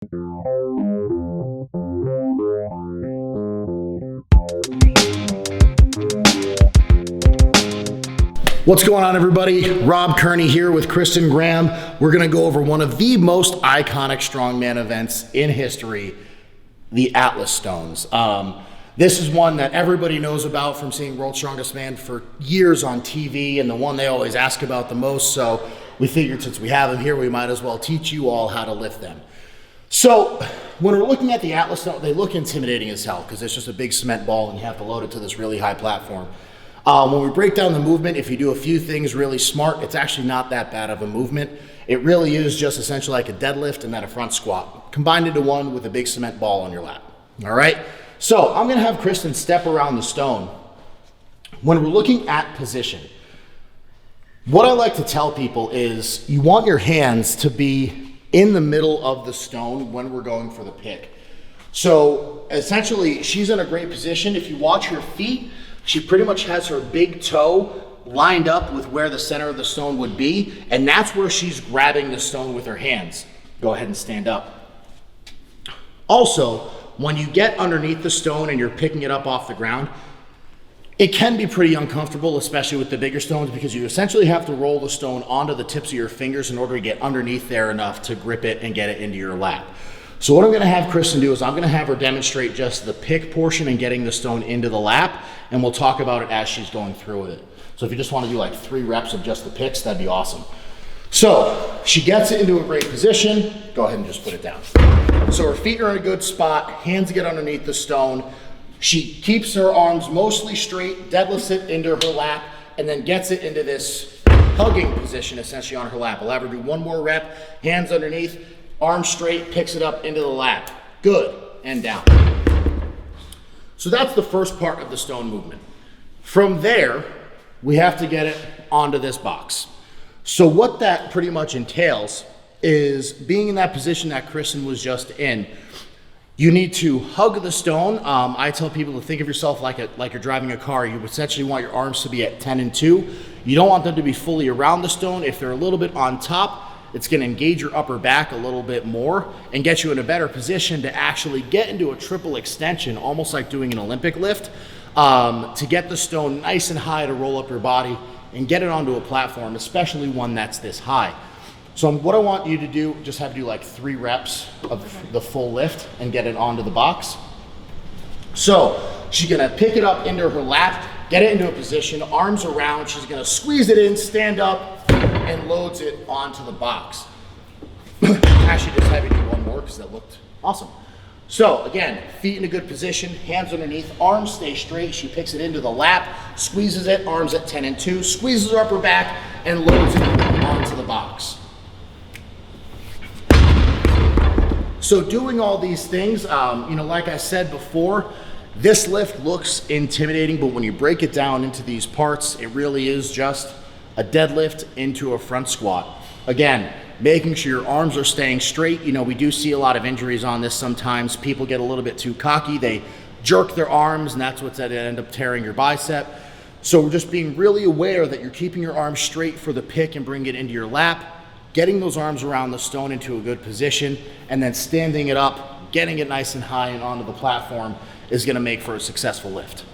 What's going on, everybody? Rob Kearney here with Kristen Graham. We're gonna go over one of the most iconic strongman events in history, the Atlas Stones. This is one that everybody knows about from seeing World's Strongest Man for years on TV, and the one they always ask about the most. So we figured since we have them here, we might as well teach you all how to lift them. So when we're looking at the Atlas Stone, they look intimidating as hell because it's just a big cement ball and you have to load it to this really high platform. When we break down the movement, if you do a few things really smart, it's actually not that bad of a movement. It really is just essentially like a deadlift and then a front squat, combined into one with a big cement ball on your lap. All right? So I'm gonna have Kristen step around the stone. When we're looking at position, what I like to tell people is you want your hands to be in the middle of the stone when we're going for the pick. So essentially, she's in a great position. If you watch her feet, she pretty much has her big toe lined up with where the center of the stone would be, and that's where she's grabbing the stone with her hands. Go ahead and stand up. Also, when you get underneath the stone and you're picking it up off the ground, it can be pretty uncomfortable, especially with the bigger stones, because you essentially have to roll the stone onto the tips of your fingers in order to get underneath there enough to grip it and get it into your lap. So what I'm gonna have Kristen do is I'm gonna have her demonstrate just the pick portion and getting the stone into the lap, and we'll talk about it as she's going through with it. So if you just wanna do like 3 reps of just the picks, that'd be awesome. So she gets it into a great position. Go ahead and just put it down. So her feet are in a good spot, hands get underneath the stone. She keeps her arms mostly straight, deadlifts it into her lap, and then gets it into this hugging position essentially on her lap. I'll have her do 1 more rep, hands underneath, arms straight, picks it up into the lap. Good, and down. So that's the first part of the stone movement. From there, we have to get it onto this box. So what that pretty much entails is being in that position that Kristen was just in. You need to hug the stone. I tell people to think of yourself like you're driving a car. You essentially want your arms to be at 10 and 2. You don't want them to be fully around the stone. If they're a little bit on top, it's gonna engage your upper back a little bit more and get you in a better position to actually get into a triple extension, almost like doing an Olympic lift, to get the stone nice and high to roll up your body and get it onto a platform, especially one that's this high. So what I want you to do, just have you do like 3 reps of the full lift and get it onto the box. So she's gonna pick it up into her lap, get it into a position, arms around, she's gonna squeeze it in, stand up, and loads it onto the box. Actually, just have you do 1 more because that looked awesome. So again, feet in a good position, hands underneath, arms stay straight. She picks it into the lap, squeezes it, arms at 10 and 2, squeezes her upper back, and loads it onto the box. So doing all these things, like I said before, this lift looks intimidating, but when you break it down into these parts, it really is just a deadlift into a front squat. Again, making sure your arms are staying straight. We do see a lot of injuries on this sometimes. People get a little bit too cocky. They jerk their arms, and that's what's at end up tearing your bicep. So we're just being really aware that you're keeping your arms straight for the pick and bring it into your lap, getting those arms around the stone into a good position, and then standing it up, getting it nice and high and onto the platform is gonna make for a successful lift.